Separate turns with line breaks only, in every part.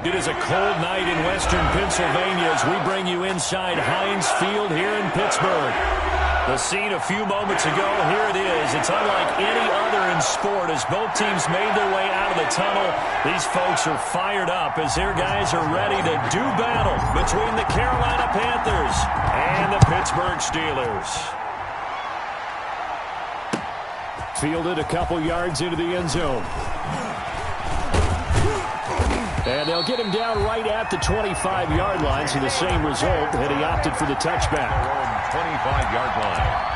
It is a cold night in western Pennsylvania as we bring you inside Heinz Field here in Pittsburgh. The scene a few moments ago, here it is. It's unlike any other in sport as both teams made their way out of the tunnel. These folks are fired up as their guys are ready to do battle between the Carolina Panthers and the Pittsburgh Steelers. Fielded a couple yards into the end zone. And they'll get him down right at the 25-yard line, so the same result, and he opted for the touchback.
25-yard line.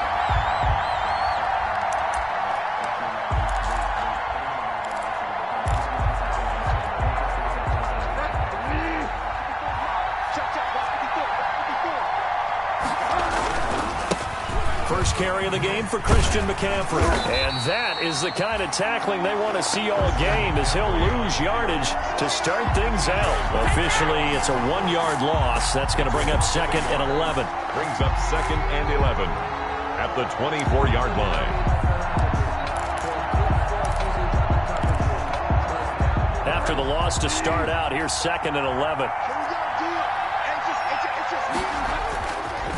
First carry of the game for Christian McCaffrey. And that is the kind of tackling they want to see all game as he'll lose yardage to start things out. Officially, it's a 1-yard loss. That's going to bring up 2nd and 11.
Brings up 2nd and 11 at the 24-yard line.
After the loss to start out, here's 2nd and 11.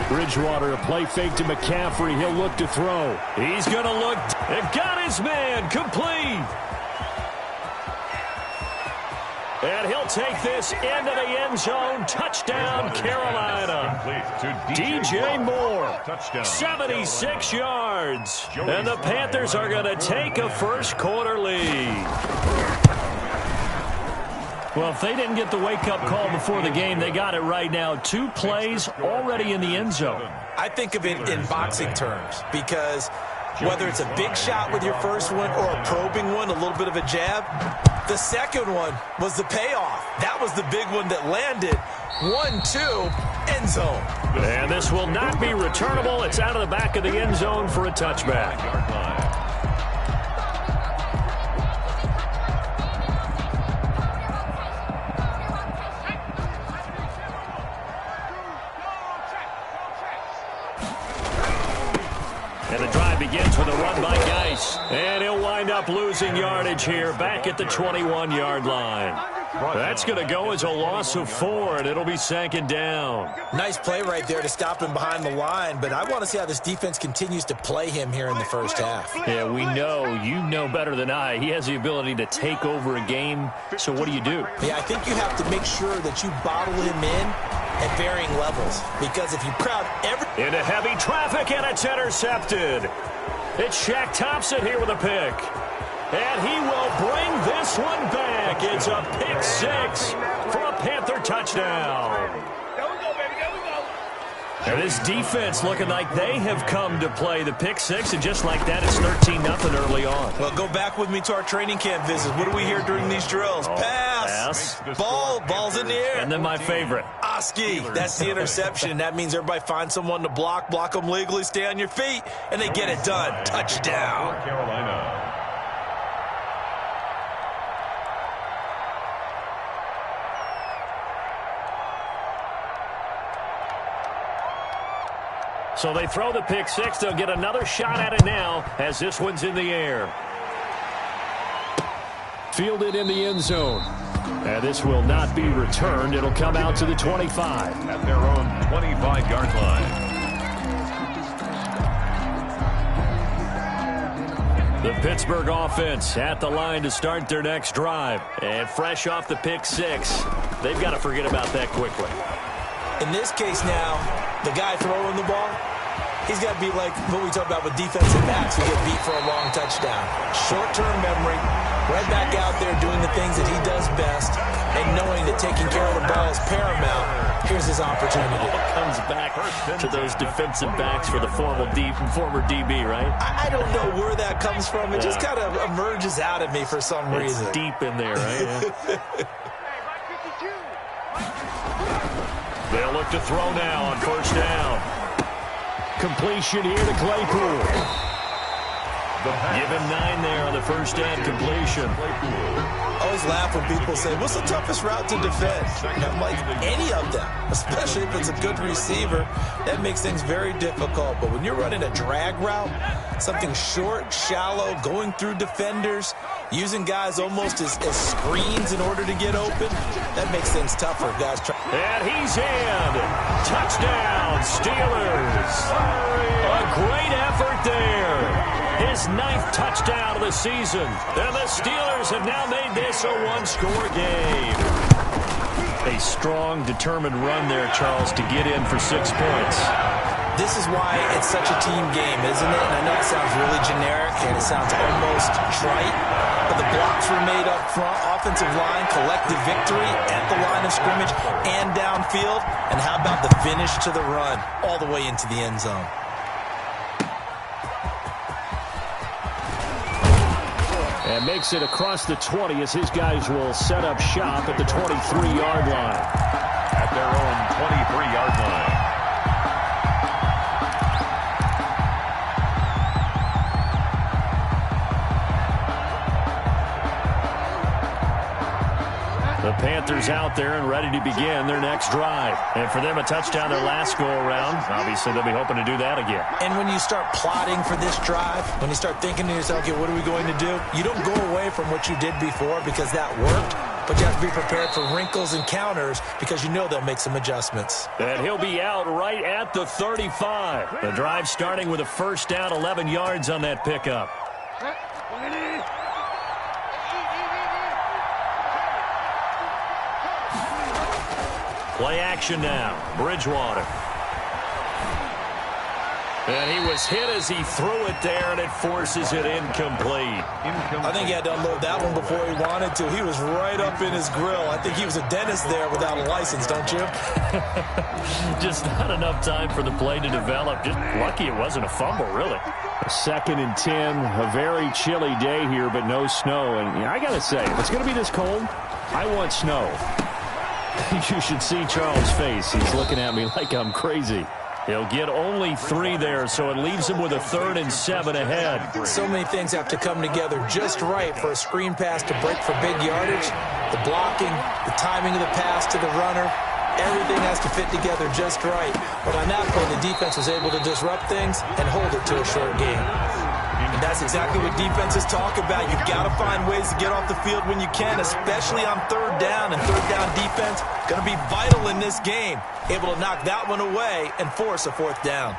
Bridgewater, a play fake to McCaffrey. He'll look to throw. He's going to look. It got his man. Complete. And he'll take this into the end zone. Touchdown, Carolina. DJ Moore. 76 yards. And the Panthers are going to take a first quarter lead. Well, if they didn't get the wake-up call before the game, they got it right now. 2 plays already in the end zone.
I think of it in boxing terms because whether it's a big shot with your first one or a probing one, a little bit of a jab, the second one was the payoff. That was the big one that landed. 1-2, end zone.
And this will not be returnable. It's out of the back of the end zone for a touchback. And the drive begins with a run by Geis. And he'll wind up losing yardage here back at the 21-yard line. That's going to go as a loss of 4, and it'll be 2nd down.
Nice play right there to stop him behind the line, but I want to see how this defense continues to play him here in the first half.
Yeah, we know. You know better than I. He has the ability to take over a game, so what do you do?
Yeah, I think you have to make sure that you bottle him in at varying levels, because if you crowd
into heavy traffic, and it's intercepted. It's Shaq Thompson here with a pick. And he will bring this one back. It's a pick 6 for a Panther touchdown. And this defense looking like they have come to play the pick 6, and just like that, it's 13-0 early on.
Well, go back with me to our training camp visits. What do we hear during these drills? Pass. Ball's in the air.
And then my favorite.
Oski. That's the interception. That means everybody finds someone to block them legally, stay on your feet, and they get it done. Touchdown.
Carolina.
So they throw the pick 6. They'll get another shot at it now as this one's in the air. Fielded in the end zone. And this will not be returned. It'll come out to the 25.
At their own 25-yard line.
The Pittsburgh offense at the line to start their next drive. And fresh off the pick 6, they've got to forget about that quickly.
In this case now, the guy throwing the ball, he's got to be like what we talk about with defensive backs who get beat for a long touchdown. Short-term memory, right back out there doing the things that he does best, and knowing that taking care of the ball is paramount. Here's his opportunity.
It comes back to those defensive backs for the former DB, right?
I don't know where that comes from. It just kind of emerges out of me for some reason.
It's deep in there, right? Yeah. They'll look to throw now on first down. Completion here to Claypool. Give him 9 there on the first down completion.
I always laugh when people say, what's the toughest route to defend? And I'm like, any of them, especially if it's a good receiver. That makes things very difficult. But when you're running a drag route, something short, shallow, going through defenders, using guys almost as screens in order to get open, that makes things tougher, guys.
And he's in. Touchdown, Steelers. A great effort there. His 9th touchdown of the season. And the Steelers have now made this a one-score game. A strong, determined run there, Charles, to get in for 6 points.
This is why it's such a team game, isn't it? And I know it sounds really generic and it sounds almost trite, but the blocks were made up front, offensive line, collective victory at the line of scrimmage and downfield. And how about the finish to the run all the way into the end zone?
And makes it across the 20 as his guys will set up shop at the 23-yard line.
At their own 23-yard line.
The Panthers out there and ready to begin their next drive. And for them, a touchdown their last go-around. Obviously, they'll be hoping to do that again.
And when you start plotting for this drive, when you start thinking to yourself, okay, what are we going to do? You don't go away from what you did before because that worked, but you have to be prepared for wrinkles and counters because you know they'll make some adjustments.
And he'll be out right at the 35. The drive starting with a first down, 11 yards on that pickup. Play action now. Bridgewater. And he was hit as he threw it there, and it forces it incomplete.
I think he had to unload that one before he wanted to. He was right up in his grill. I think he was a dentist there without a license, don't you?
Just not enough time for the play to develop. Just lucky it wasn't a fumble, really. 2nd and 10. A very chilly day here, but no snow. And I got to say, if it's going to be this cold, I want snow. You should see Charles' face. He's looking at me like I'm crazy. He'll get only 3 there, so it leaves him with a 3rd and 7 ahead.
So many things have to come together just right for a screen pass to break for big yardage. The blocking, the timing of the pass to the runner, everything has to fit together just right. But on that point, the defense was able to disrupt things and hold it to a short game. And that's exactly what defenses talk about. You've got to find ways to get off the field when you can, especially on 3rd down. And 3rd down defense going to be vital in this game. Able to knock that one away and force a 4th down.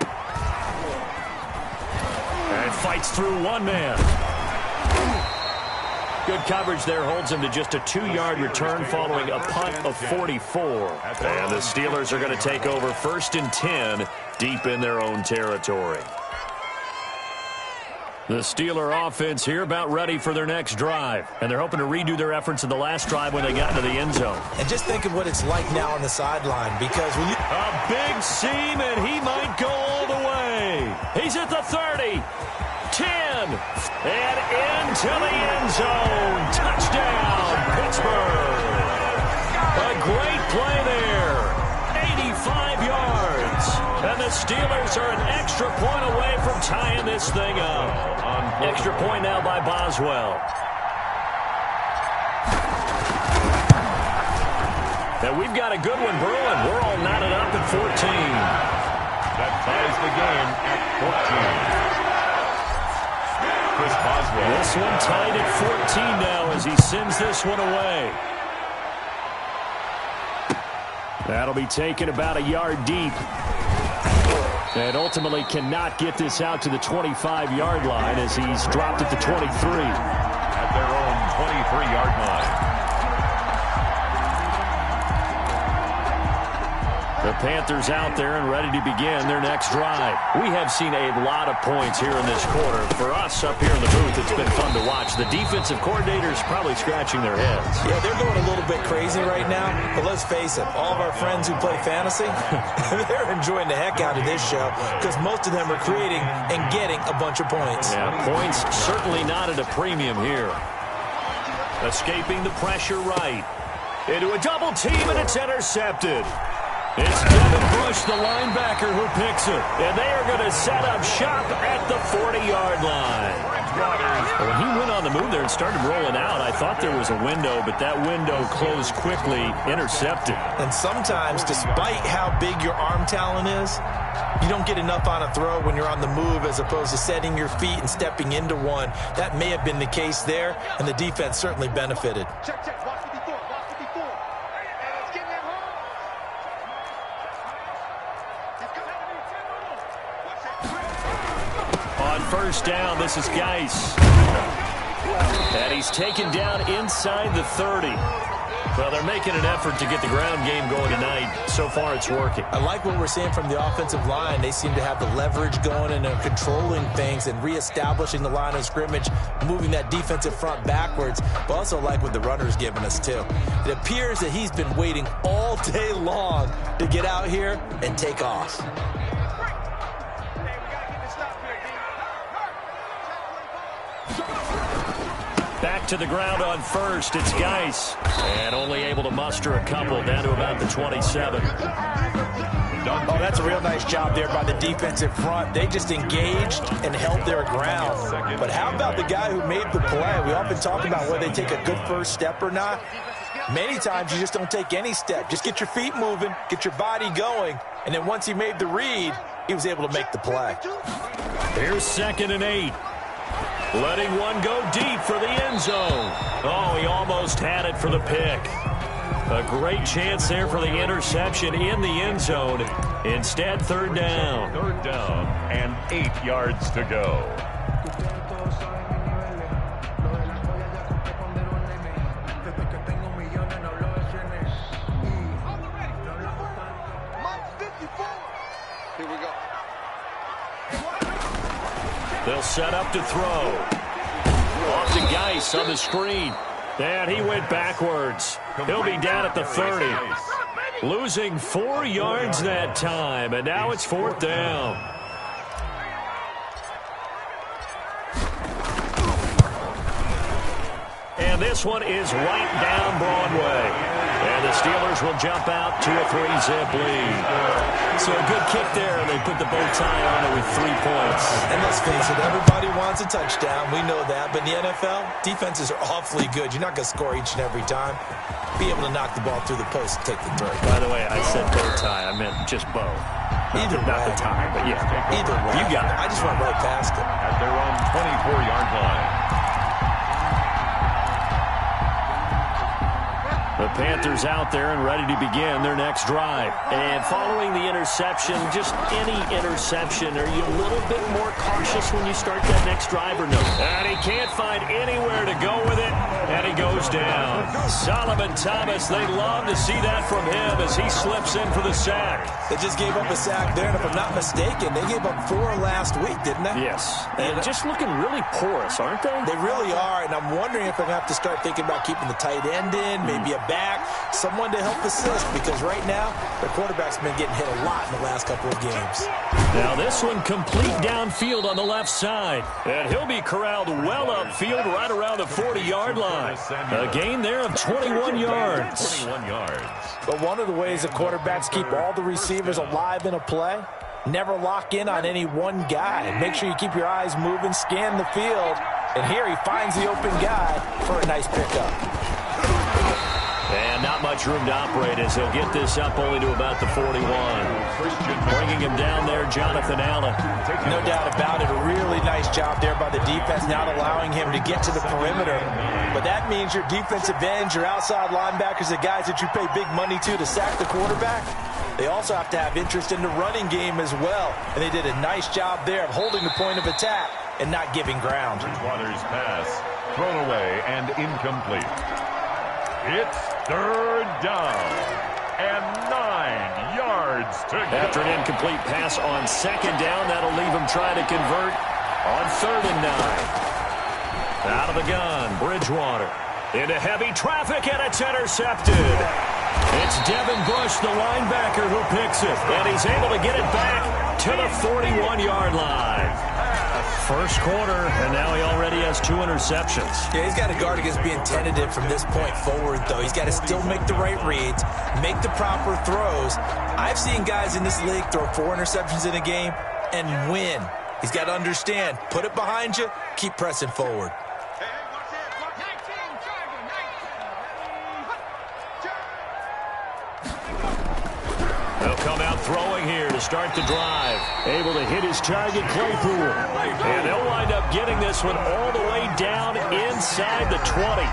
And fights through one man. Good coverage there holds him to just a 2-yard return following a punt of 44. And the Steelers are going to take over 1st and 10 deep in their own territory. The Steeler offense here about ready for their next drive. And they're hoping to redo their efforts in the last drive when they got into the end zone.
And just think of what it's like now on the sideline, because when you...
A big seam, and he might go all the way. He's at the 30, 10, and into the end zone. Touchdown, Pittsburgh. A great play there. 85 yards. And the Steelers are an extra point away from tying this thing up. Extra point now by Boswell. And we've got a good one brewing. We're all knotted up at 14.
That ties the game at 14. Chris Boswell.
This one tied at 14 now as he sends this one away. That'll be taken about a yard deep. And ultimately cannot get this out to the 25-yard line as he's dropped at the 23.
At their own 23-yard line.
The Panthers out there and ready to begin their next drive. We have seen a lot of points here in this quarter. For us up here in the booth, it's been fun to watch. The defensive coordinators probably scratching their heads.
Yeah, they're going a little bit crazy right now. But let's face it, all of our friends who play fantasy, they're enjoying the heck out of this show because most of them are creating and getting a bunch of points.
Yeah, points certainly not at a premium here. Escaping the pressure right. Into a double team, and it's intercepted. It's Devin Bush, the linebacker, who picks it. And they are going to set up shop at the 40-yard line. When he went on the move there and started rolling out, I thought there was a window, but that window closed quickly, intercepted.
And sometimes, despite how big your arm talent is, you don't get enough on a throw when you're on the move as opposed to setting your feet and stepping into one. That may have been the case there, and the defense certainly benefited.
On first down, this is Geis. And he's taken down inside the 30. Well, they're making an effort to get the ground game going tonight. So far, it's working.
I like what we're seeing from the offensive line. They seem to have the leverage going and are controlling things and reestablishing the line of scrimmage, moving that defensive front backwards. But also like what the runner's giving us, too. It appears that he's been waiting all day long to get out here and take off.
Back to the ground on first. It's Geis. And only able to muster a couple down to about the 27.
Oh, that's a real nice job there by the defensive front. They just engaged and held their ground. But how about the guy who made the play? We often talk about whether they take a good first step or not. Many times you just don't take any step. Just get your feet moving, get your body going. And then once he made the read, he was able to make the play.
Here's 2nd and 8. Letting one go deep for the end zone. Oh, he almost had it for the pick. A great chance there for the interception in the end zone. Instead, 3rd down.
3rd down and 8 yards to go.
Here we go.
They'll set up to throw. Off to Geis on the screen. And he went backwards. He'll be down at the 30. Losing 4 yards that time, and now it's 4th down. And this one is right down Broadway. And the Steelers will jump out to a 3-zip lead. So a good kick there. They put the bow tie on it with 3 points.
And let's face it, everybody wants a touchdown. We know that. But in the NFL, defenses are awfully good. You're not going to score each and every time. Be able to knock the ball through the post and take the throw.
By the way, I said bow tie. I meant just bow.
Either
not
way.
the tie, but yeah.
Either way.
You got it.
I just went right past it.
At their own 24-yard line.
The Panthers out there and ready to begin their next drive. And following the interception, just any interception, are you a little bit more cautious when you start that next drive or no? And he can't find anywhere to go with it, and he goes down. Solomon Thomas, they love to see that from him as he slips in for the sack.
They just gave up a sack there, and if I'm not mistaken, they gave up 4 last week, didn't they?
Yes. And just looking really porous, aren't they?
They really are, and I'm wondering if I'm going to have to start thinking about keeping the tight end in, maybe a back, someone to help assist, because right now, the quarterback's been getting hit a lot in the last couple of games.
Now this one complete downfield on the left side. And he'll be corralled well upfield right around the 40-yard line. A gain there of 21 yards.
21 yards.
But one of the ways the quarterbacks keep all the receivers alive in a play, never lock in on any one guy. Make sure you keep your eyes moving, scan the field, and here he finds the open guy for a nice pickup.
And not much room to operate as he'll get this up only to about the 41. Bringing him down there, Jonathan Allen.
No doubt about it. A really nice job there by the defense, not allowing him to get to the perimeter. But that means your defensive ends, your outside linebackers, the guys that you pay big money to sack the quarterback, they also have to have interest in the running game as well. And they did a nice job there of holding the point of attack and not giving ground.
Bridgewater's pass thrown away and incomplete. It's 3rd down and 9 yards to go.
After an incomplete pass on 2nd down, that'll leave him trying to convert on 3rd and 9. Out of the gun, Bridgewater. Into heavy traffic, and it's intercepted. It's Devin Bush, the linebacker, who picks it. And he's able to get it back to the 41-yard line. First quarter, and now he already has 2 interceptions.
Yeah, he's got to guard against being tentative from this point forward, though. He's got to still make the right reads, make the proper throws. I've seen guys in this league throw 4 interceptions in a game and win. He's got to understand, put it behind you, keep pressing forward.
They'll come out throwing here to start the drive. Able to hit his target, Claypool. And they'll wind up getting this one all the way down inside the 20.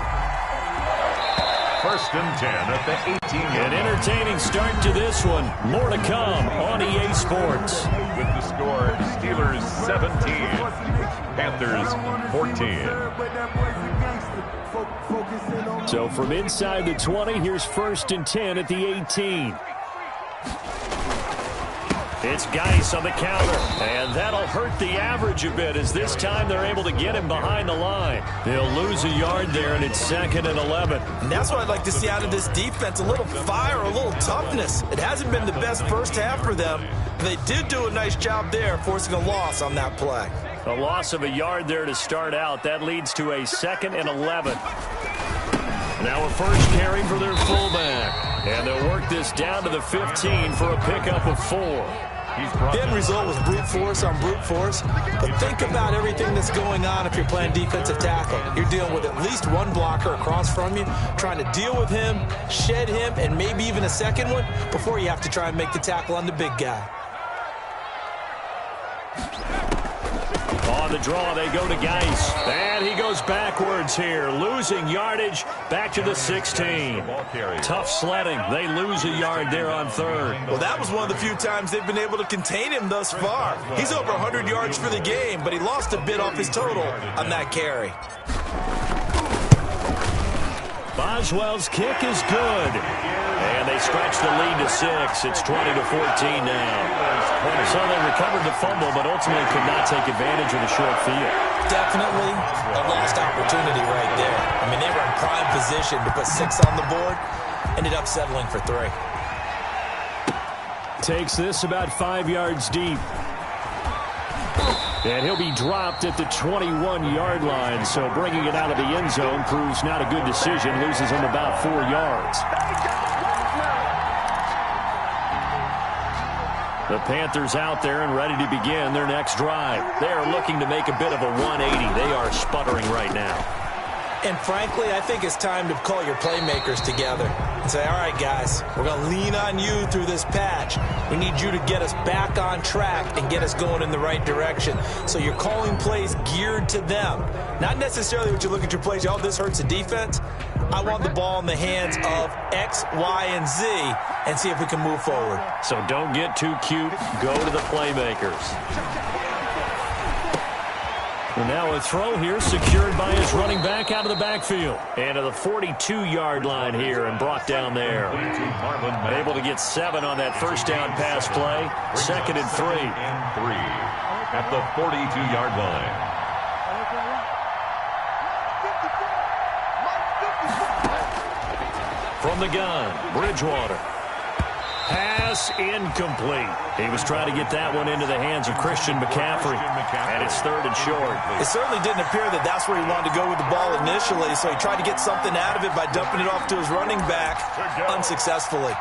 First and 10 at the 18.
An entertaining start to this one. More to come on EA Sports.
With the score, Steelers 17, Panthers 14.
So from inside the 20, here's first and 10 at the 18. It's Geis on the counter, and that'll hurt the average a bit as this time they're able to get him behind the line. They'll lose a yard there, and it's 2nd and 11.
And that's what I'd like to see out of this defense, a little fire, a little toughness. It hasn't been the best first half for them. They did do a nice job there, forcing a loss on that play.
A loss of a yard there to start out. That leads to a 2nd and 11. Now a first carry for their fullback. And they'll work this down to the 15 for a pickup of 4.
The end result was brute force on brute force. But think about everything that's going on if you're playing defensive tackle. You're dealing with at least one blocker across from you, trying to deal with him, shed him, and maybe even a second one before you have to try and make the tackle on the big guy.
On the draw, they go to Geis. And he goes backwards here, losing yardage back to the 16. Tough sledding. They lose a yard there on 3rd.
Well, that was one of the few times they've been able to contain him thus far. He's over 100 yards for the game, but he lost a bit off his total on that carry.
Boswell's kick is good. And they stretch the lead to 6. It's 20-14 now. So they recovered the fumble, but ultimately could not take advantage of the short field.
Definitely a lost opportunity right there. I mean, they were in prime position to put 6 on the board. Ended up settling for 3.
Takes this about 5 yards deep. And he'll be dropped at the 21-yard line. So bringing it out of the end zone proves not a good decision. Loses him about 4 yards. The Panthers out there and ready to begin their next drive. They are looking to make a bit of a 180. They are sputtering right now.
And frankly, I think it's time to call your playmakers together and say, all right, guys, we're going to lean on you through this patch. We need you to get us back on track and get us going in the right direction. So you're calling plays geared to them. Not necessarily what you look at your plays, oh, this hurts the defense. I want the ball in the hands of X, Y, and Z and see if we can move forward.
So don't get too cute. Go to the playmakers. And now a throw here secured by his running back out of the backfield. And to the 42-yard line here and brought down there. Able to get 7 on that first down pass play. 2nd and 3.
At the 42-yard line.
From the gun, Bridgewater. Pass incomplete. He was trying to get that one into the hands of Christian McCaffrey. And it's 3rd and short.
It certainly didn't appear that that's where he wanted to go with the ball initially, so he tried to get something out of it by dumping it off to his running back unsuccessfully.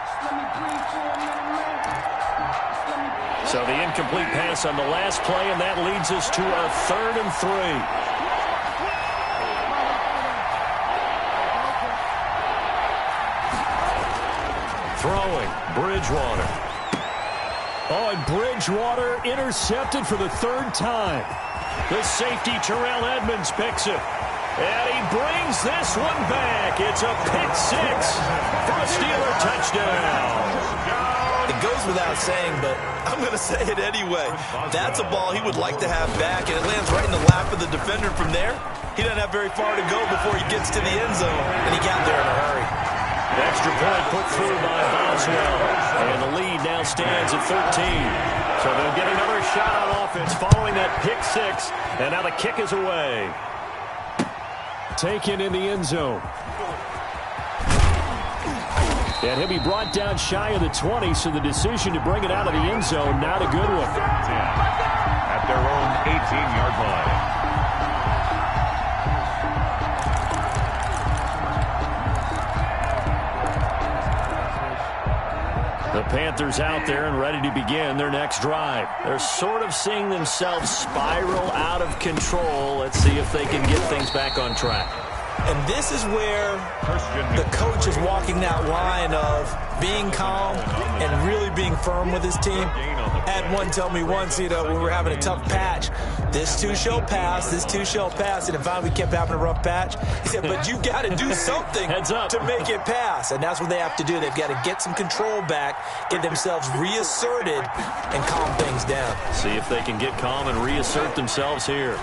So the incomplete pass on the last play, and that leads us to a 3rd and 3. Throwing, Bridgewater. Oh, and Bridgewater intercepted for the 3rd time. The safety, Terrell Edmonds, picks it. And he brings this one back. It's a pick 6 for a Steeler touchdown.
It goes without saying, but I'm going to say it anyway. That's a ball he would like to have back, and it lands right in the lap of the defender from there. He doesn't have very far to go before he gets to the end zone, and he got there in a hurry.
Extra point put through by Boswell. And the lead now stands at 13. So they'll get another shot on offense following that pick 6. And now the kick is away. Taken in the end zone. And he'll be brought down shy of the 20, so the decision to bring it out of the end zone, not a good one.
At their own 18-yard line.
The Panthers out there and ready to begin their next drive. They're sort of seeing themselves spiral out of control. Let's see if they can get things back on track.
And this is where the coach is walking that line of being calm and really being firm with his team. I had one tell me once, when we were having a tough patch, this too shall pass, this too shall pass. And if finally we kept having a rough patch, he said, but you got to do something to make it pass. And that's what they have to do. They've got to get some control back, get themselves reasserted, and calm things down.
See if they can get calm and reassert themselves here.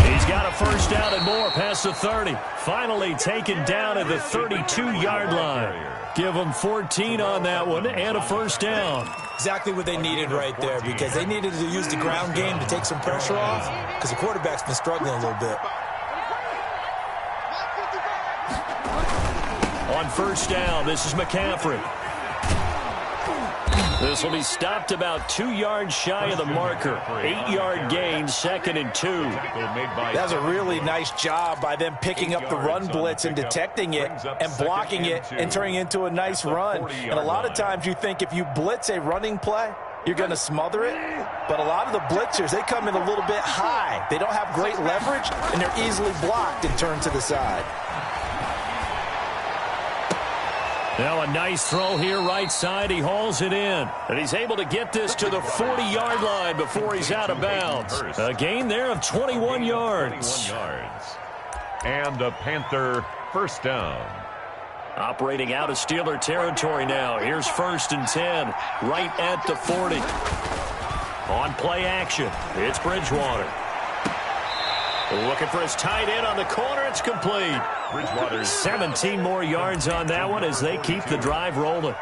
He's got a first down and more past the 30. Finally taken down at the 32-yard line. Give them 14 on that one and a first down.
Exactly what they needed right there, because they needed to use the ground game to take some pressure off, because the quarterback's been struggling a little bit.
On first down, this is McCaffrey. This will be stopped about 2 yards shy of the marker. 8-yard gain, 2nd and 2.
That's a really nice job by them picking up the run blitz and detecting it and blocking it and turning it into a nice run. And a lot of times you think if you blitz a running play, you're going to smother it. But a lot of the blitzers, they come in a little bit high. They don't have great leverage, and they're easily blocked and turned to the side.
Now a nice throw here right side. He hauls it in. And he's able to get this to the 40-yard line before he's out of bounds. A gain there of 21 yards.
And a Panther first down.
Operating out of Steeler territory now. Here's 1st and 10, right at the 40. On play action, it's Bridgewater. Looking for his tight end on the corner. It's complete. Bridgewater 17 more yards on that one as they keep the drive rolling.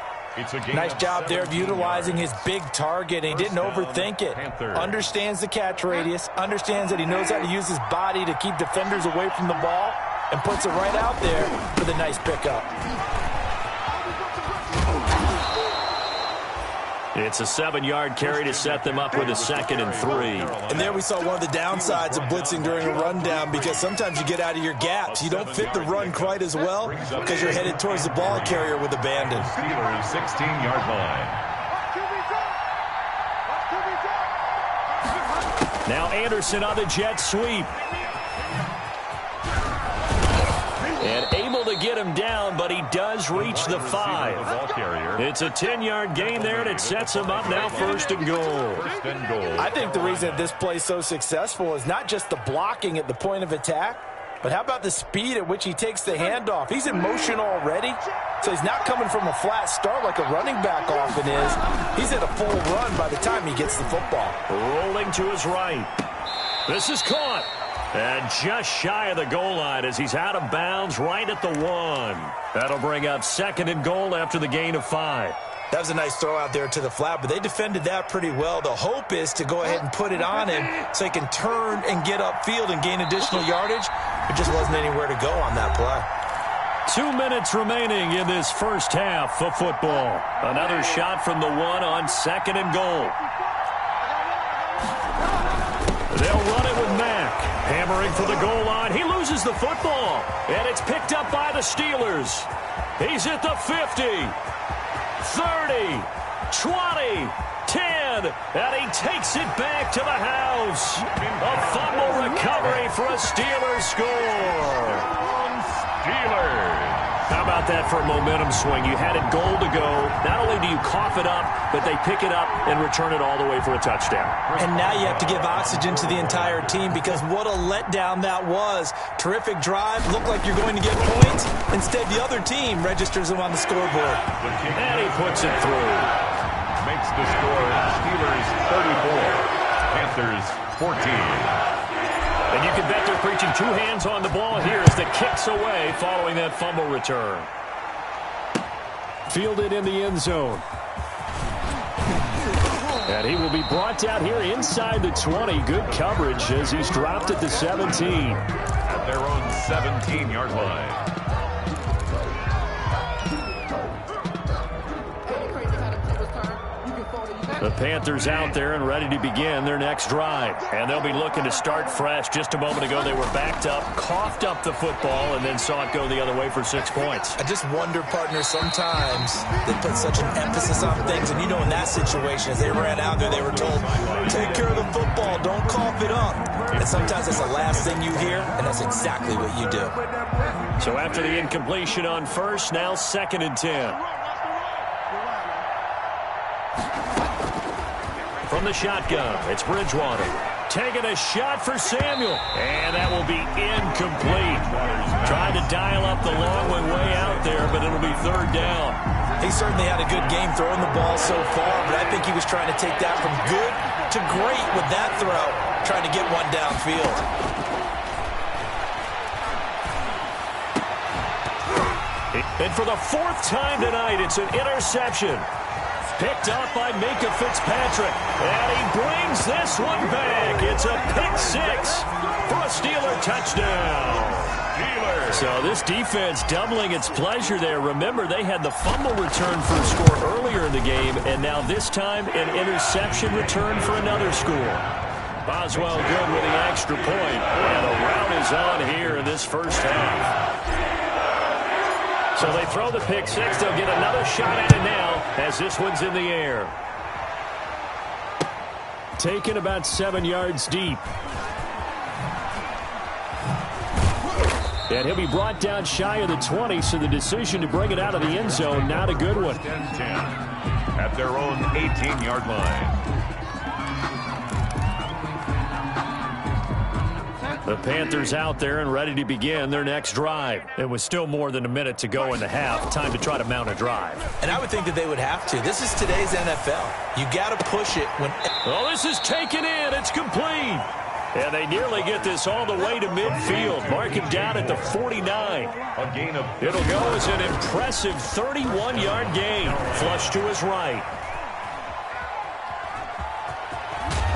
Nice job there of utilizing his big target. He didn't overthink it. Understands the catch radius. Understands that he knows how to use his body to keep defenders away from the ball. And puts it right out there for the nice pickup.
It's a 7-yard carry to set them up with a 2nd and 3.
And there we saw one of the downsides of blitzing during a rundown, because sometimes you get out of your gaps. You don't fit the run quite as well because you're headed towards the ball carrier with abandon.
Steelers 16-yard line.
Now Anderson on the jet sweep. And able to get him down, but he does reach the 5. It's a 10-yard gain there, and it sets him up now 1st and goal.
I think the reason this play is so successful is not just the blocking at the point of attack, but how about the speed at which he takes the handoff? He's in motion already, so he's not coming from a flat start like a running back often is. He's at a full run by the time he gets the football.
Rolling to his right. This is caught. And just shy of the goal line as he's out of bounds right at the 1. That'll bring up 2nd and goal after the gain of 5.
That was a nice throw out there to the flat, but they defended that pretty well. The hope is to go ahead and put it on him so he can turn and get upfield and gain additional yardage. There just wasn't anywhere to go on that play.
2 minutes remaining in this first half of football. Another shot from the 1 on 2nd and goal. They'll run it with Mack. Hammering for the goal line. He loses the football. And it's picked up by the Steelers. He's at the 50. 30. 20. 10. And he takes it back to the house. A fumble recovery for a Steelers score.
Steelers.
How about that for a momentum swing? You had it goal to go. Not only do you cough it up, but they pick it up and return it all the way for a touchdown.
And now you have to give oxygen to the entire team, because what a letdown that was. Terrific drive. Looked like you're going to get points. Instead, the other team registers them on the scoreboard.
And he puts it through.
Makes the score Steelers 34, Panthers 14.
And you can bet they're preaching 2 hands on the ball here as the kick's away following that fumble return. Fielded in the end zone. And he will be brought down here inside the 20. Good coverage as he's dropped at the 17.
At their own 17-yard line.
The Panthers out there and ready to begin their next drive. And they'll be looking to start fresh. Just a moment ago, they were backed up, coughed up the football, and then saw it go the other way for 6 points.
I just wonder, partner, sometimes they put such an emphasis on things. And, you know, in that situation, as they ran out there, they were told, take care of the football, don't cough it up. And sometimes that's the last thing you hear, and that's exactly what you do.
So after the incompletion on first, now 2nd and 10. From the shotgun, it's Bridgewater. Taking a shot for Samuel. And that will be incomplete. Trying to dial up the long way out there, but it'll be 3rd down.
He certainly had a good game throwing the ball so far, but I think he was trying to take that from good to great with that throw, trying to get one downfield.
And for the 4th time tonight, it's an interception. Picked up by Minka Fitzpatrick. And he brings this one back. It's a pick-6 for a Steeler touchdown. So this defense doubling its pleasure there. Remember, they had the fumble return for a score earlier in the game, and now this time an interception return for another score. Boswell good with the extra point. And a rout is on here in this first half. So they throw the pick-6. They'll get another shot at it now as this one's in the air. Taken about 7 yards deep. And he'll be brought down shy of the 20, so the decision to bring it out of the end zone, not a good one.
10 at their own 18-yard line.
The Panthers out there and ready to begin their next drive. It was still more than a minute to go in the half. Time to try to mount a drive.
And I would think that they would have to. This is today's NFL. You got to push it when...
Oh, this is taken in. It's complete. And they nearly get this all the way to midfield. Mark him down at the 49.
A gain of...
It'll go as an impressive 31-yard gain. Flush to his right.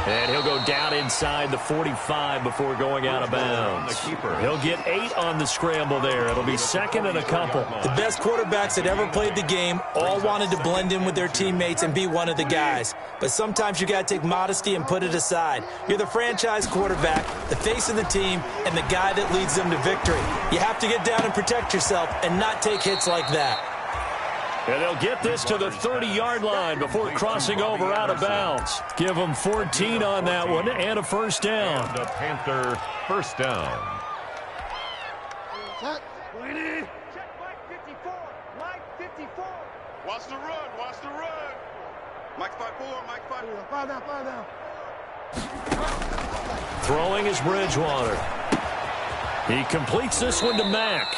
And he'll go down inside the 45 before going out of bounds. He'll get 8 on the scramble there. It'll be 2nd and a couple.
The best quarterbacks that ever played the game all wanted to blend in with their teammates and be one of the guys. But sometimes you got to take modesty and put it aside. You're the franchise quarterback, the face of the team, and the guy that leads them to victory. You have to get down and protect yourself and not take hits like that.
And they'll get this to the 30-yard line before crossing over out of bounds. Give them 14 on that one and a first down.
And the Panther first down.
Check Mike 54. Mike 54. Watch the run. Watch the run. Mike 5-4. Mike 5-4. Fire down. Fire down.
Throwing is Bridgewater. He completes this one to Mack.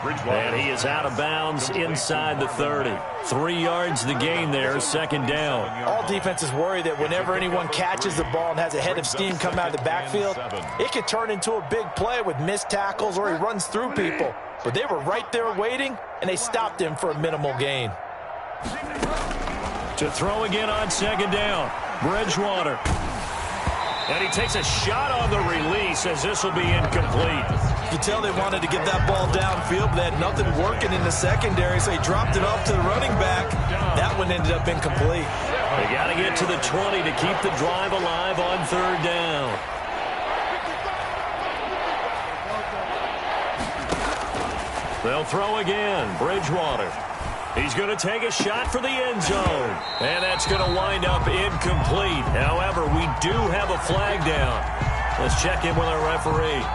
And he is out of bounds inside the 30. 3 yards the gain there, 2nd down.
All defenses worry that whenever anyone catches the ball and has a head of steam come out of the backfield, it could turn into a big play with missed tackles or he runs through people. But they were right there waiting, and they stopped him for a minimal gain.
To throw again on 2nd down, Bridgewater. And he takes a shot on the release as this will be incomplete.
You tell they wanted to get that ball downfield, but they had nothing working in the secondary, so he dropped it off to the running back. That one ended up incomplete.
They got to get to the 20 to keep the drive alive on 3rd down. They'll throw again. Bridgewater. He's going to take a shot for the end zone. And that's going to wind up incomplete. However, we do have a flag down. Let's check in with our referee.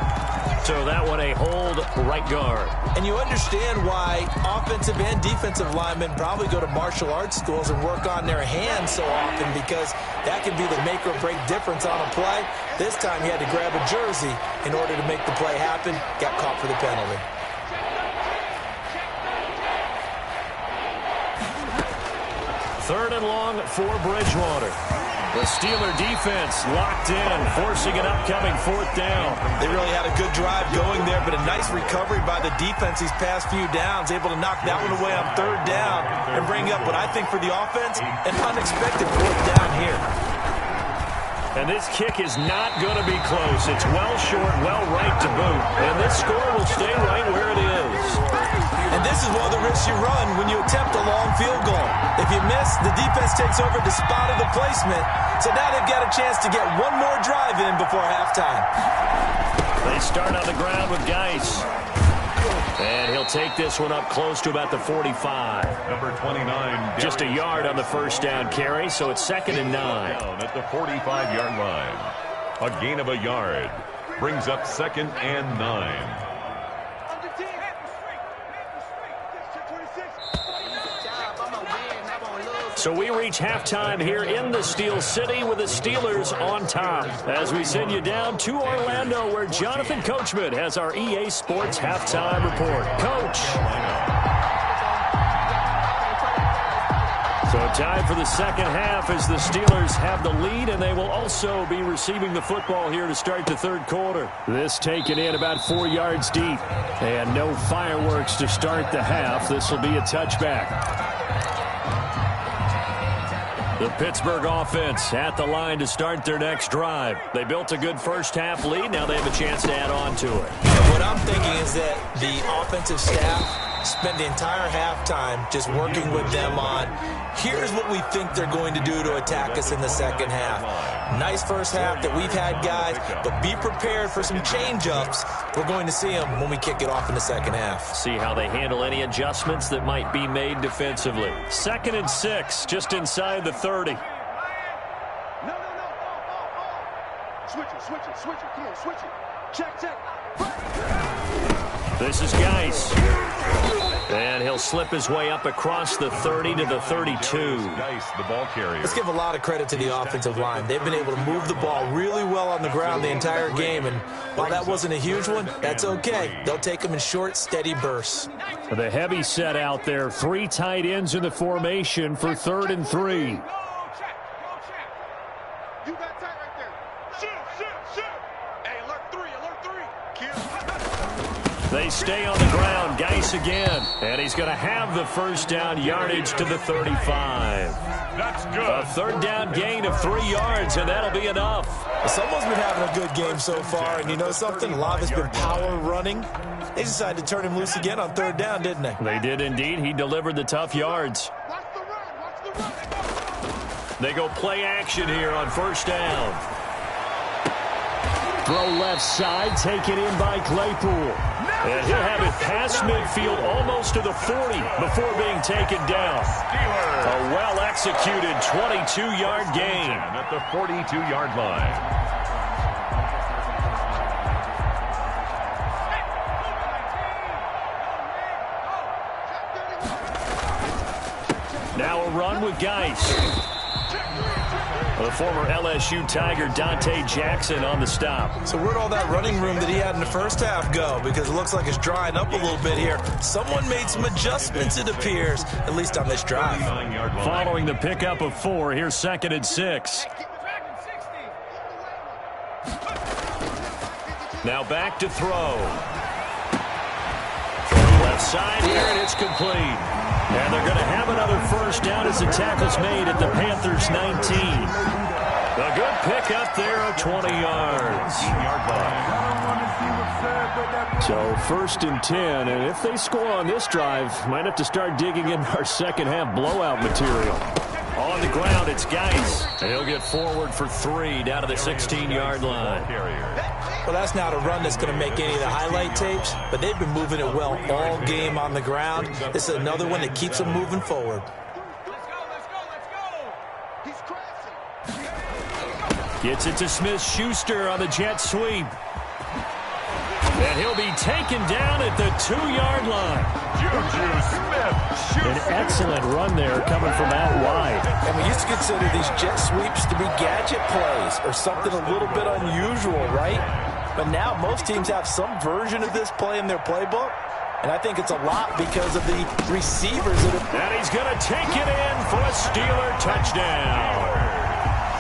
So that one a hold right guard.
And you understand why offensive and defensive linemen probably go to martial arts schools and work on their hands so often, because that can be the make or break difference on a play. This time he had to grab a jersey in order to make the play happen. Got caught for the penalty.
Third and long for Bridgewater. The Steeler defense locked in, forcing an upcoming 4th down.
They really had a good drive going there, but a nice recovery by the defense these past few downs, able to knock that one away on 3rd down and bring up what I think for the offense, an unexpected 4th down here.
And this kick is not going to be close. It's well short, well right to boot. And this score will stay right where it is.
And this is one of the risks you run when you attempt a long field goal. If you miss, the defense takes over the spot of the placement. So now they've got a chance to get one more drive in before halftime.
They start on the ground with Geis. And he'll take this one up close to about the 45.
Number 29.
Just a yard on the first down carry, so it's 2nd and 9.
Down at the 45-yard line. A gain of a yard. Brings up 2nd and 9.
So we reach halftime here in the Steel City with the Steelers on top. As we send you down to Orlando, where Jonathan Coachman has our EA Sports halftime report. Coach. So time for the second half as the Steelers have the lead, and they will also be receiving the football here to start the third quarter. This taken in about 4 yards deep. And no fireworks to start the half. This will be a touchback. The Pittsburgh offense at the line to start their next drive. They built a good first-half lead. Now they have a chance to add on to it.
What I'm thinking is that the offensive staff spent the entire halftime just working with them on, here's what we think they're going to do to attack us in the second half. Nice first half that we've had, guys, but be prepared for some change-ups. We're going to see them when we kick it off in the second half.
See how they handle any adjustments that might be made defensively. 2nd and 6, just inside the 30.
No. Switch it. Come on, switch it. Check.
This is Geis. And he'll slip his way up across the 30 to the 32.
Geis, the ball carrier.
Let's give a lot of credit to the offensive line. They've been able to move the ball really well on the ground the entire game. And while that wasn't a huge one, that's okay. They'll take them in short, steady bursts.
The heavy set out there. 3 tight ends in the formation for 3rd and 3.
You got tight right there. Shoot. Hey, alert 3.
They stay on the ground. Geis again. And he's going to have the first down yardage to the 35.
That's good.
A 3rd down gain of 3 yards, and that'll be enough.
Someone's been having a good game so far, and you know something? A lot of it's been power running. They decided to turn him loose again on 3rd down, didn't they?
They did indeed. He delivered the tough yards.
Watch the run.
They go play action here on 1st down. Throw left side, taken in by Claypool. And he'll have it past midfield almost to the 40 before being taken down. A well-executed 22-yard gain.
At the 42-yard line.
Now a run with Geis. The former LSU Tiger Dante Jackson on the stop.
So where'd all that running room that he had in the first half go? Because it looks like it's drying up a little bit here. Someone made some adjustments, it appears, at least on this drive.
Following the pickup of 4, here's 2nd and 6. Now back to throw. Left side here, and it's complete. And they're going to have another first down as the tackle's made at the Panthers 19. A good pickup there of 20 yards. So 1st and 10, and if they score on this drive, might have to start digging in our second half blowout material. On the ground, it's Geis. And he'll get forward for 3 down to the 16-yard line.
Well, that's not a run that's going to make any of the highlight tapes, but they've been moving it well all game on the ground. This is another one that keeps them moving forward.
Gets it to Smith-Schuster on the jet sweep. And he'll be taken down at the 2-yard line.
Juju Smith-Schuster.
An excellent run there coming from out wide.
And we used to consider these jet sweeps to be gadget plays or something a little bit unusual, right? But now most teams have some version of this play in their playbook. And I think it's a lot because of the receivers that are...
And he's going to take it in for a Steeler touchdown.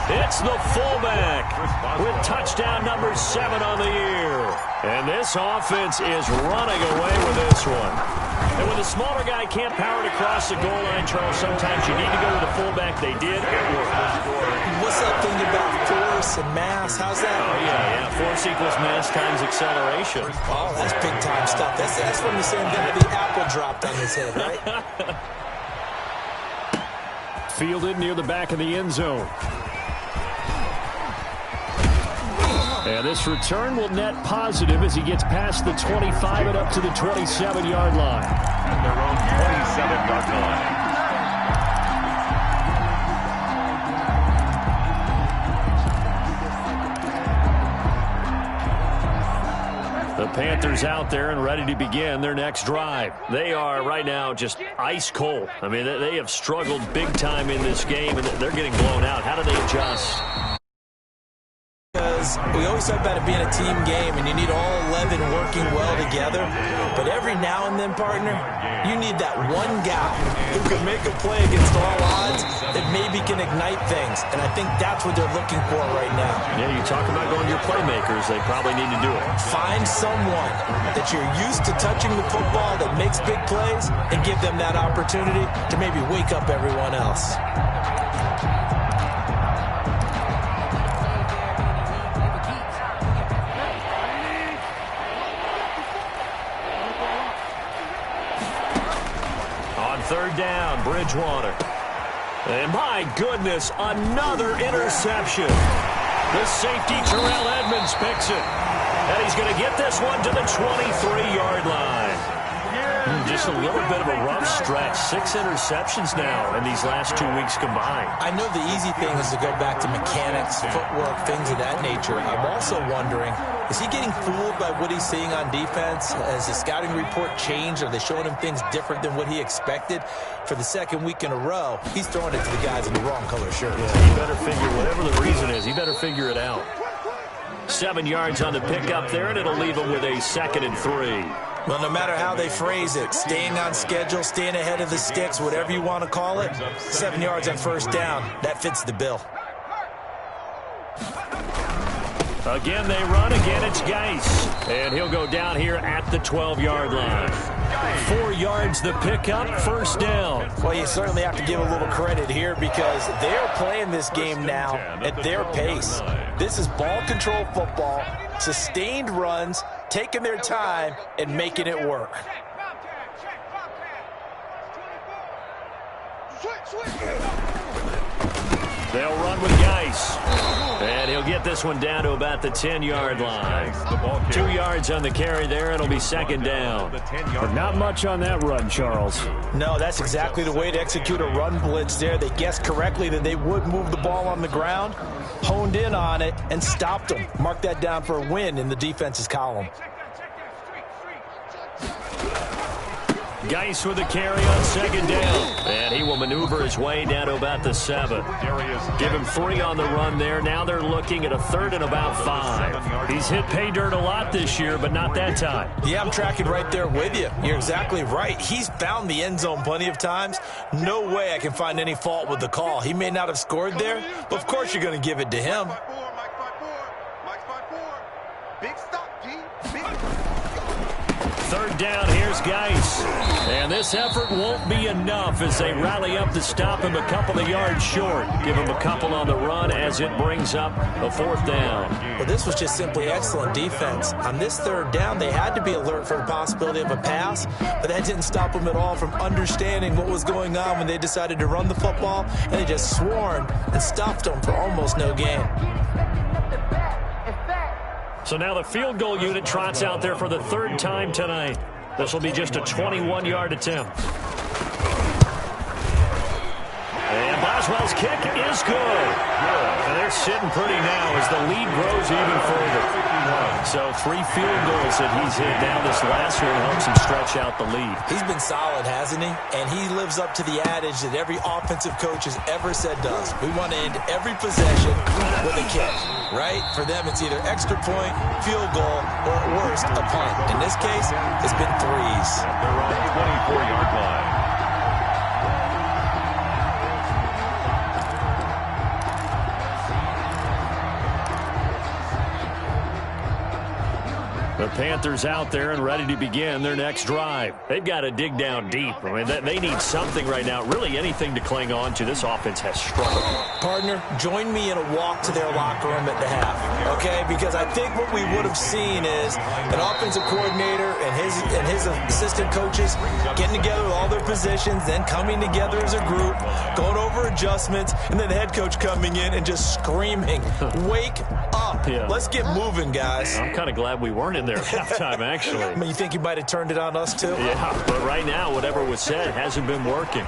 It's the fullback with touchdown number 7 on the year. And this offense is running away with this one. And when the smaller guy can't power it across the goal line, Charles, sometimes you need to go to the fullback. They did. It worked.
What's that thing about force and mass? How's that?
Oh, yeah. Force equals mass times acceleration.
Oh, that's big-time stuff. That's from the same guy the apple dropped on his head, right?
Fielded near the back of the end zone. And this return will net positive as he gets past the 25 and up to the 27-yard line.
At their own 27-yard line.
The Panthers out there and ready to begin their next drive. They are right now just ice cold. I mean, they have struggled big time in this game, and they're getting blown out. How do they adjust?
Because we always talk about it being a team game, and you need all 11 working well together. But every now and then, partner, you need that one guy who can make a play against all odds that maybe can ignite things. And I think that's what they're looking for right now.
Yeah, you talk about going to your playmakers. They probably need to do it.
Find someone that you're used to touching the football that makes big plays and give them that opportunity to maybe wake up everyone else.
Third down, Bridgewater. And my goodness, another interception. The safety, Terrell Edmonds, picks it. And he's going to get this one to the 23-yard line. Just a little bit of a rough stretch. 6 interceptions now in these last 2 weeks combined.
I know the easy thing is to go back to mechanics, footwork, things of that nature. I'm also wondering, is he getting fooled by what he's seeing on defense? Has the scouting report changed? Are they showing him things different than what he expected? For the second week in a row, he's throwing it to the guys in the wrong color shirts.
Yeah, he better figure, whatever the reason is, he better figure it out. 7 yards on the pickup there, and it'll leave him with a 2nd and 3.
Well, no matter how they phrase it, staying on schedule, staying ahead of the sticks, whatever you want to call it, 7 yards on first down, that fits the bill.
Again, they run. Again, it's Geis. And he'll go down here at the 12-yard line. 4 yards the pickup, first down.
Well, you certainly have to give a little credit here because they're playing this game now at their pace. This is ball control football, sustained runs, taking their time and making it work.
They'll run with Geis. And he'll get this one down to about the 10-yard line. 2 yards on the carry there. It'll be 2nd down.
But not much on that run, Charles.
No, that's exactly the way to execute a run blitz there. They guessed correctly that they would move the ball on the ground, honed in on it, and stopped them. Mark that down for a win in the defense's column.
Geis with the carry on 2nd down. And he will maneuver his way down to about the 7. Give him 3 on the run there. Now they're looking at a 3rd and about 5. He's hit pay dirt a lot this year, but not that time.
Yeah, I'm tracking right there with you. You're exactly right. He's found the end zone plenty of times. No way I can find any fault with the call. He may not have scored there, but of course you're going to give it to him.
Big stop, G. Big.
3rd down, here's Geis. And this effort won't be enough as they rally up to stop him a couple of yards short. Give him a couple on the run as it brings up a 4th down.
Well, this was just simply excellent defense. On this 3rd down, they had to be alert for the possibility of a pass, but that didn't stop them at all from understanding what was going on when they decided to run the football, and they just swarmed and stopped them for almost no gain.
So now the field goal unit trots out there for the 3rd time tonight. This will be just a 21-yard attempt. And Boswell's kick is good. And they're sitting pretty now as the lead grows even further. So 3 field goals that he's hit now. This last one helps him stretch out the lead.
He's been solid, hasn't he? And he lives up to the adage that every offensive coach has ever said does. We want to end every possession with a kick, right? For them, it's either extra point, field goal, or at worst, a punt. In this case, it's been 3s.
They're on the 24-yard line.
The Panthers out there and ready to begin their next drive. They've got to dig down deep. I mean, they need something right now, really anything to cling on to. This offense has struggled.
Partner, join me in a walk to their locker room at the half, okay? Because I think what we would have seen is an offensive coordinator and his assistant coaches getting together with all their positions, then coming together as a group, going over adjustments, and then the head coach coming in and just screaming, "Wake up.
Yeah.
Let's get moving, guys."
I'm kind of glad we weren't in there at halftime, actually.
I mean, you think you might have turned it on us, too?
Yeah, but right now, whatever was said hasn't been working.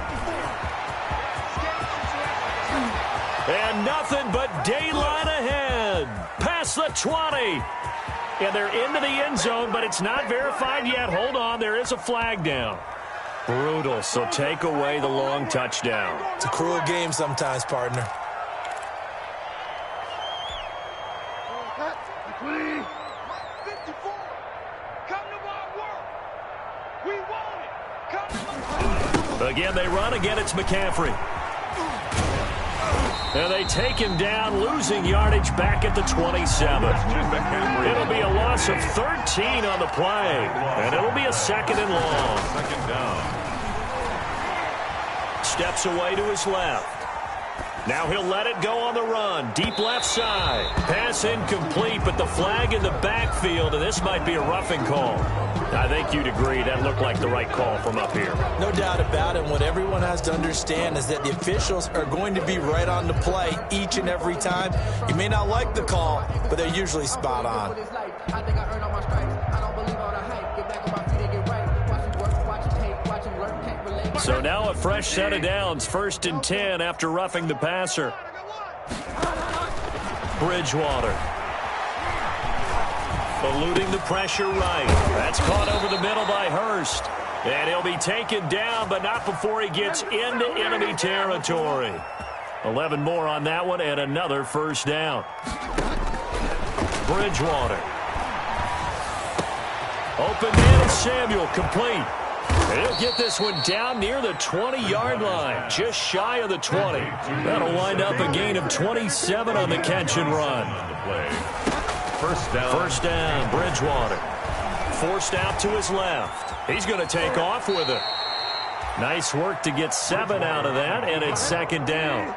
And nothing but daylight ahead. Past the 20. And they're into the end zone, but it's not verified yet. Hold on, there is a flag down. Brutal, so take away the long touchdown.
It's a cruel game sometimes, partner.
Again, they run. Again, it's McCaffrey. And they take him down, losing yardage back at the 27. It'll be a loss of 13 on the play. And it'll be a second and long.
Second down.
Steps away to his left. Now he'll let it go on the run. Deep left side. Pass incomplete, but the flag in the backfield, and this might be a roughing call. I think you'd agree that looked like the right call from up here.
No doubt about it. What everyone has to understand is that the officials are going to be right on the play each and every time. You may not like the call, but they're usually spot on.
So now a fresh set of downs. 1st and 10 after roughing the passer. Bridgewater. Eluding the pressure right. That's caught over the middle by Hurst. And he'll be taken down, but not before he gets into enemy territory. 11 more on that one, and another first down. Bridgewater. Open man is Samuel, complete. He'll get this one down near the 20-yard line, just shy of the 20. That'll wind up a gain of 27 on the catch and run. First down, Bridgewater. Forced out to his left. He's going to take off with it. Nice work to get 7 out of that, and it's second down.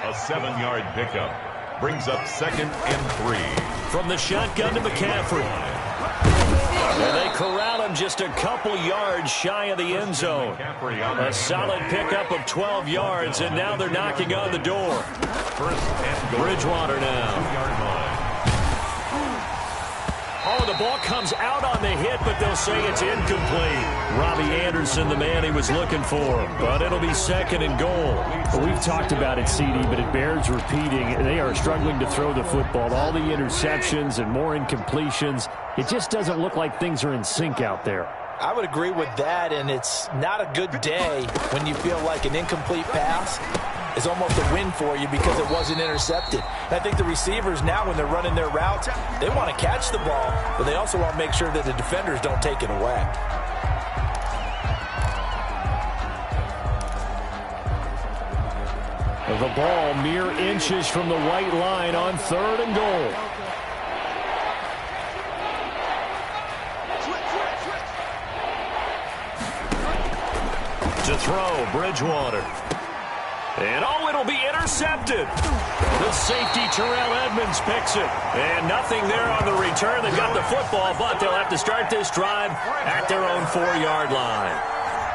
A 7-yard pickup brings up 2nd and 3.
From the shotgun to McCaffrey. And they corral him just a couple yards shy of the end zone. A solid pickup of 12 yards, and now they're knocking on the door. Bridgewater now. Oh, the ball comes out on the hit, but they'll say it's incomplete. Robbie Anderson, the man he was looking for. But it'll be 2nd and goal.
Well, we've talked about it, CD, but it bears repeating. They are struggling to throw the football. All the interceptions and more incompletions. It just doesn't look like things are in sync out there.
I would agree with that, and it's not a good day when you feel like an incomplete pass is almost a win for you because it wasn't intercepted. And I think the receivers now, when they're running their routes, they want to catch the ball, but they also want to make sure that the defenders don't take it away.
The ball mere inches from the white line on 3rd and goal.
To throw, Bridgewater. And oh, it'll be intercepted. The safety, Terrell Edmonds, picks it. And nothing there on the return. They've got the football, but they'll have to start this drive at their own 4-yard line.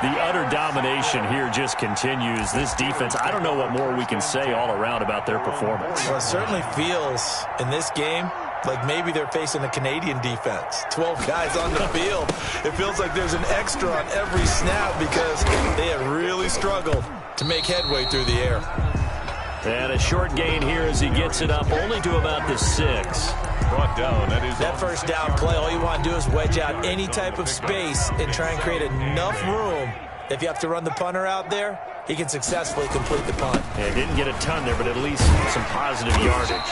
The utter domination here just continues. This defense, I don't know what more we can say all around about their performance.
Well, it certainly feels in this game like maybe they're facing a Canadian defense. 12 guys on the field. It feels like there's an extra on every snap because they have really struggled to make headway through the air.
And a short gain here as he gets it up only to about the 6.
Brought down.
That first down play, all you want to do is wedge out any type of space and try and create enough room. If you have to run the punter out there, he can successfully complete the punt.
And didn't get a ton there, but at least some positive yardage.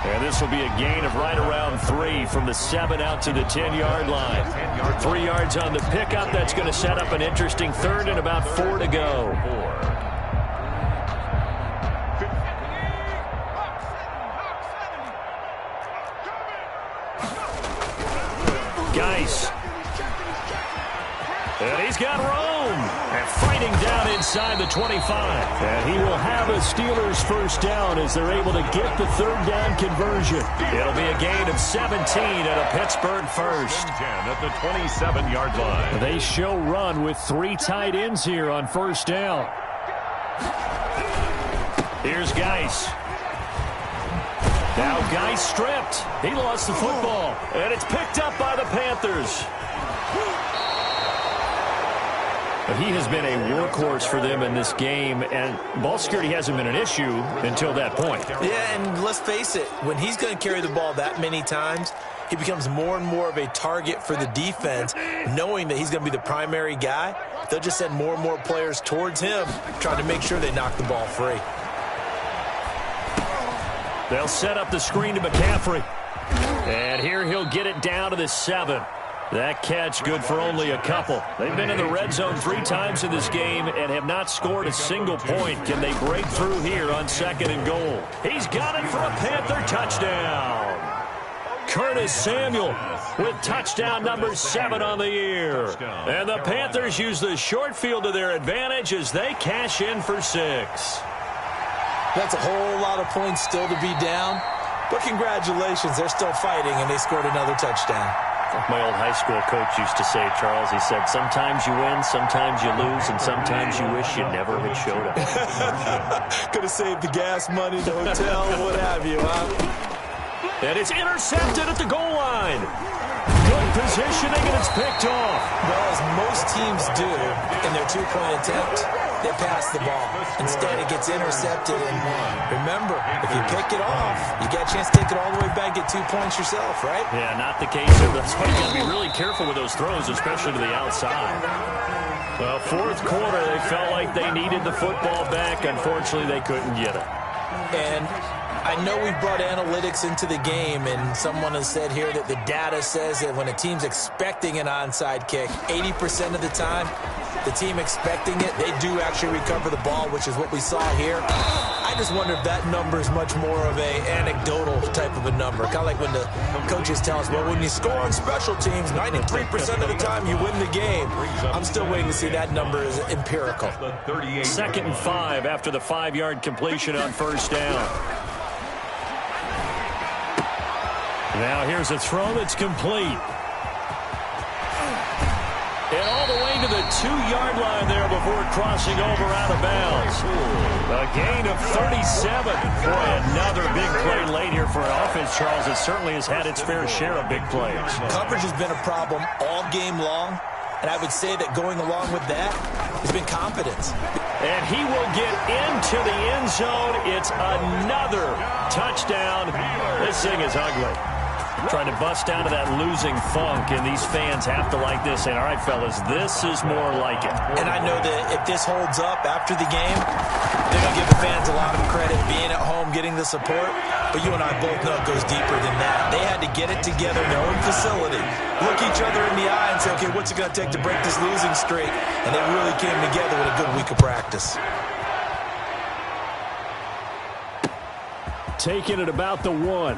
And this will be a gain of right around 3 from the 7 out to the 10-yard line. 3 yards on the pickup. That's going to set up an interesting 3rd and about 4 to go. got room. And fighting down inside the 25. And he will have a Steelers first down as they're able to get the third down conversion. It'll be a gain of 17 and a Pittsburgh first.
10 at the 27-yard line.
They show run with 3 tight ends here on first down.
Here's Geis. Now Geis stripped. He lost the football. And it's picked up by the Panthers. He has been a workhorse for them in this game, and ball security hasn't been an issue until that point.
Yeah, and let's face it, when he's going to carry the ball that many times, he becomes more and more of a target for the defense, knowing that he's going to be the primary guy. They'll just send more and more players towards him, trying to make sure they knock the ball free.
They'll set up the screen to McCaffrey. And here he'll get it down to the 7. That catch good for only a couple. They've been in the red zone 3 times in this game and have not scored a single point. Can they break through here on 2nd and goal? He's got it for a Panther touchdown. Curtis Samuel with touchdown number 7 on the year. And the Panthers use the short field to their advantage as they cash in for 6.
That's a whole lot of points still to be down. But congratulations, they're still fighting, and they scored another touchdown.
My old high school coach used to say, Charles, he said, sometimes you win, sometimes you lose, and sometimes you wish you never had showed up.
Could have saved the gas money, the hotel, what have you, huh?
And it's intercepted at the goal line. Good positioning, and it's picked off.
Well, as most teams do in their 2-point attempt, they pass the ball. Instead, it gets intercepted. And remember, if you pick it off, you get a chance to take it all the way back, get 2 points yourself, right?
Yeah, not the case here. That's why you got to be really careful with those throws, especially to the outside. Well, 4th quarter, they felt like they needed the football back. Unfortunately, they couldn't get it.
And I know we've brought analytics into the game, and someone has said here that the data says that when a team's expecting an onside kick, 80% of the time, the team expecting it, they do actually recover the ball, which is what we saw here. I just wonder if that number is much more of a anecdotal type of a number. Kind of like when the coaches tell us, well, when you score on special teams, 93% of the time you win the game. I'm still waiting to see that number is empirical.
2nd and 5 after the 5-yard completion on first down. Now here's a throw that's complete. And all the way to the 2-yard line there before crossing over out of bounds. A gain of 37. Boy, another big play late here for an offense, Charles, that certainly has had its fair share of big plays.
Coverage has been a problem all game long, and I would say that going along with that has been confidence.
And he will get into the end zone. It's another touchdown. This thing is ugly. Trying to bust out of that losing funk, and these fans have to like this. And all right, fellas, this is more like it.
And I know that if this holds up after the game, they're going to give the fans a lot of credit being at home, getting the support. But you and I both know it goes deeper than that. They had to get it together in their own facility, look each other in the eye and say, okay, what's it going to take to break this losing streak? And they really came together with a good week of practice.
Taking it about the 1.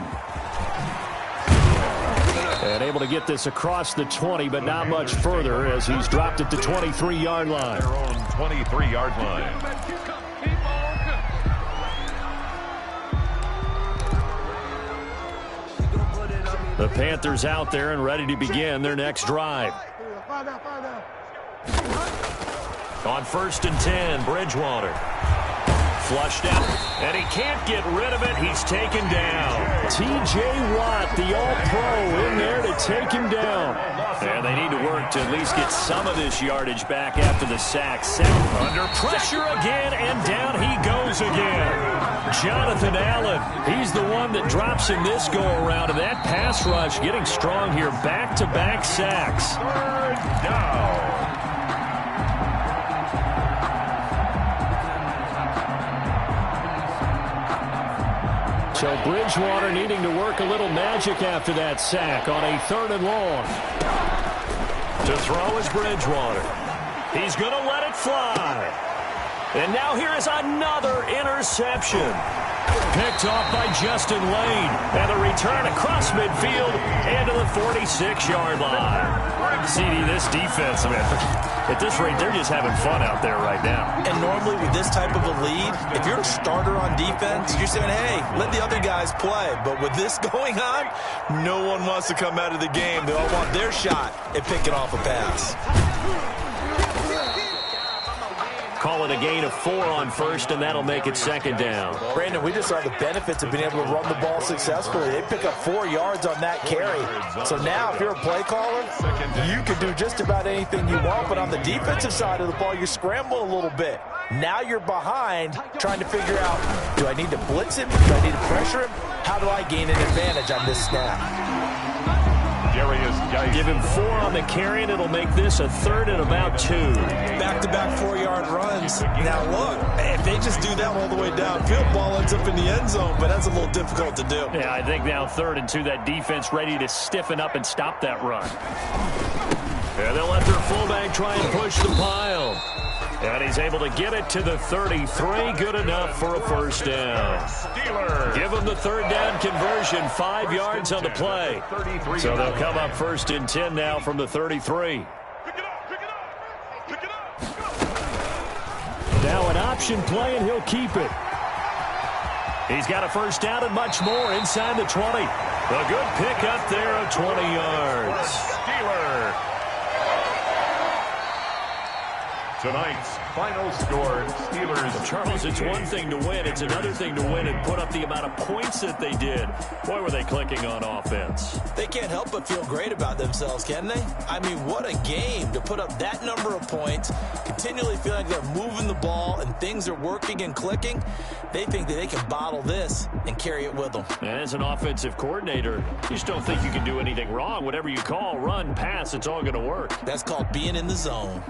And able to get this across the 20, but not much further as he's dropped it to 23-yard line.
Their own 23-yard line.
The Panthers out there and ready to begin their next drive. On 1st and 10, Bridgewater. Flushed out, and he can't get rid of it. He's taken down.
T.J. Watt, the All-Pro, in there to take him down.
And they need to work to at least get some of this yardage back after the sack. Under pressure again, and down he goes again. Jonathan Allen, he's the one that drops in this go-around, and that pass rush getting strong here. Back-to-back sacks.
3rd down.
So Bridgewater needing to work a little magic after that sack on a 3rd and long.
To throw is Bridgewater. He's going to let it fly. And now here is another interception. Picked off by Justin Lane. And a return across midfield and to the 46-yard line. CD, this defense, man, at this rate, they're just having fun out there right now.
And normally with this type of a lead, if you're a starter on defense, you're saying, hey, let the other guys play. But with this going on, no one wants to come out of the game. They all want their shot at picking off a pass.
Call it a gain of 4 on first, and that'll make it second down.
Brandon, we just saw the benefits of being able to run the ball successfully. They pick up 4 yards on that carry. So now if you're a play caller, you can do just about anything you want. But on the defensive side of the ball, you scramble a little bit. Now you're behind trying to figure out, do I need to blitz him? Do I need to pressure him? How do I gain an advantage on this snap?
Give him 4 on the carry, and it'll make this a 3rd and about 2.
Back-to-back 4-yard runs. Now, look, if they just do that all the way downfield, ball ends up in the end zone, but that's a little difficult to do.
Yeah, I think now 3rd and 2, that defense ready to stiffen up and stop that run. And they'll let their fullback try and push the pile. And he's able to get it to the 33. Good enough for a first down. Give them the 3rd down conversion. 5 yards on the play. So they'll come up 1st and 10 now from the 33. Now an option play, and he'll keep it. He's got a first down and much more inside the 20. A good pick up there of 20 yards.
Steelers. Tonight's final score, Steelers.
Charles, it's one thing to win. It's another thing to win and put up the amount of points that they did. Boy, were they clicking on offense.
They can't help but feel great about themselves, can they? I mean, what a game to put up that number of points, continually feel like they're moving the ball and things are working and clicking. They think that they can bottle this and carry it with them.
And as an offensive coordinator, you just don't think you can do anything wrong. Whatever you call, run, pass, it's all going to work.
That's called being in the zone.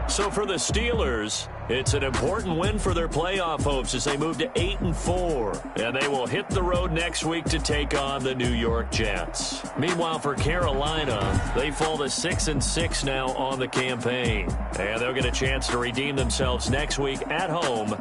So for the Steelers, it's an important win for their playoff hopes as they move to 8-4. And they will hit the road next week to take on the New York Jets. Meanwhile, for Carolina, they fall to 6-6 now on the campaign. And they'll get a chance to redeem themselves next week at home